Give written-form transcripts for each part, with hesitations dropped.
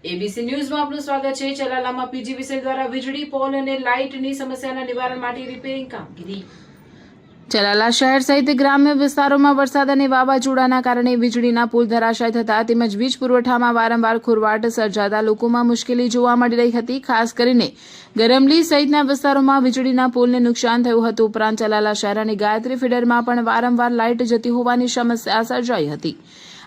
ABC ન્યૂઝમાં આપનું સ્વાગત છે। ચલાલામાં પીજીવીસીએલ દ્વારા વીજળી પોલ અને લાઇટની સમસ્યાના નિવારણ માટે રિપેરિંગ કામગીરી। ચલાલા શહેર સહિત ગ્રામ્ય વિસ્તારોમાં વરસાદ અને વાવાઝોડાના કારણે વીજળીના પુલ ધરાશાય થતા તેમજ વીજ પુરવઠામાં વારંવાર ખોરવાટ સર્જાતા લોકોમાં મુશ્કેલી જોવા મળી રહી હતી। ખાસ કરીને ગરમલી સહિતના વિસ્તારોમાં વીજળીના પુલને નુકસાન થયું હતું। ઉપરાંત ચલાલા શહેર અને ગાયત્રી ફીડરમાં પણ વારંવાર લાઇટ જતી હોવાની સમસ્યા સર્જાઈ હતી।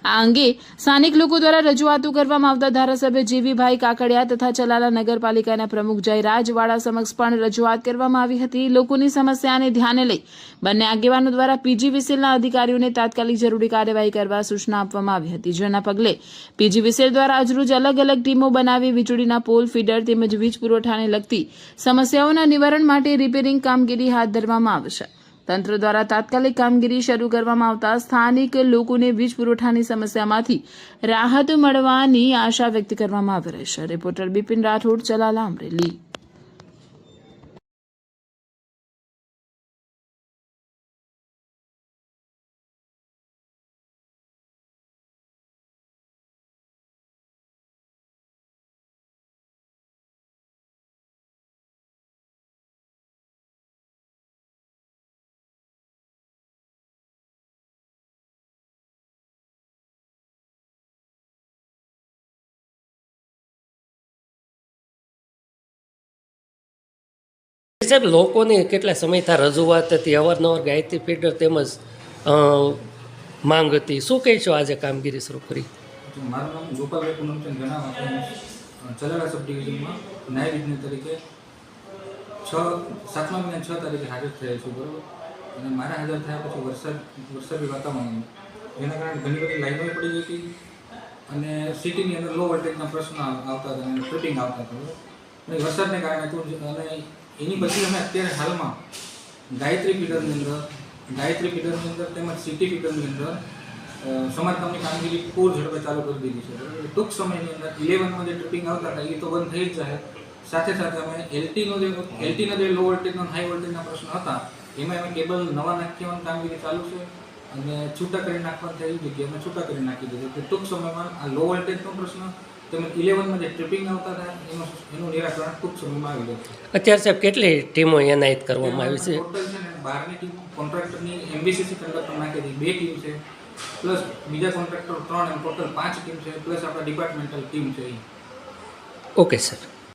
આ અંગે સ્થાનિક લોકો દ્વારા રજૂઆતો કરવામાં આવતા ધારાસભ્ય જીવીભાઈ કાકડિયા તથા ચલાલા નગરપાલિકાના પ્રમુખ જયરાજવાડા સમક્ષ પણ રજૂઆત કરવામાં આવી હતી। લોકોની સમસ્યાને ધ્યાને લઈ બંને આગેવાનો દ્વારા પીજીવીસીએલના અધિકારીઓને તાત્કાલિક જરૂરી કાર્યવાહી કરવા સૂચના આપવામાં આવી હતી, જેના પગલે પીજીવીસીએલ દ્વારા આજરોજ અલગ અલગ ટીમો બનાવી વીજળીના પોલ, ફીડર તેમજ વીજ પુરવઠાને લગતી સમસ્યાઓના નિવારણ માટે રિપેરિંગ કામગીરી હાથ ધરવામાં આવશે। તંત્ર દ્વારા તાત્કાલિક કામગીરી શરૂ કરવામાં આવતા સ્થાનિક લોકોને વીજ પુરવઠાની સમસ્યામાંથી રાહત મળવાની આશા વ્યક્ત કરવામાં આવી રહી છે। રિપોર્ટર બિપિન રાઠોડ, ચલાલા, અમરેલી। સાહેબ, લોકોની કેટલા સમયથી રજૂઆત હતી, અવારનવાર ગાયત્રી ફીડર તેમજ માંગ હતી, શું કહીશો આજે કામગીરી શરૂ કરી? મારું નામ ગોપાલભાઈ પૂનમચંદ ગણાવા, ચલાલા સબ ડિવિઝનમાં નાયબ ઇજનેર તરીકે 7મા મહિના 6 તારીખે હાજર થયા છું, બરાબર। અને મારા હાજર થયા પછી વરસાદી વાતાવરણ, જેના કારણે ઘણી બધી લાઈનો પડી ગઈ હતી અને સિટીની અંદર લો વોલ્ટેજના પ્રશ્ન આવતા હતા અને ટ્રિપિંગ આવતા હતા, બરાબર। અને વરસાદને કારણે અને એની પછી અમે અત્યારે હાલમાં ગાયત્રી ફીડરની અંદર તેમજ સિટી ફીડરની અંદર સમારકામની કામગીરી પૂર ઝડપે ચાલુ કરી દીધી છે, બરાબર। ટૂંક સમયની અંદર 11માં જે ટ્રિપિંગ આવતા હતા એ તો બંધ થઈ જ જાય। સાથે સાથે અમે એલટીના જે લો વોલ્ટેજના હાઈ વોલ્ટેજના પ્રશ્ન હતા એમાં અમે કેબલ નવા નાખવાની કામગીરી ચાલુ છે અને છૂટા કરી નાખવાની થઈ જગ્યાએ અમે છૂટા કરી નાખી દીધું। ટૂંક સમયમાં આ લો વોલ્ટેજનો પ્રશ્ન તેમજ 11માં જે ટ્રિપિંગ આવતા હતા એનું નિરાકરણ ટૂંક સમયમાં આવી જશે। અત્યારે સાહેબ કેટલી ટીમો એનાયત કરવામાં આવી છે? ટોટલ છે ને 12ની ટીમ કોન્ટ્રાક્ટરની એમબીસીસી કંડક્ટર નાખી 2 ટીમ છે, પ્લસ બીજા કોન્ટ્રાક્ટર 3, એમ ટોટલ 5 ટીમ છે, પ્લસ આપણા ડિપાર્ટમેન્ટલ ટીમ છે। Okay sir.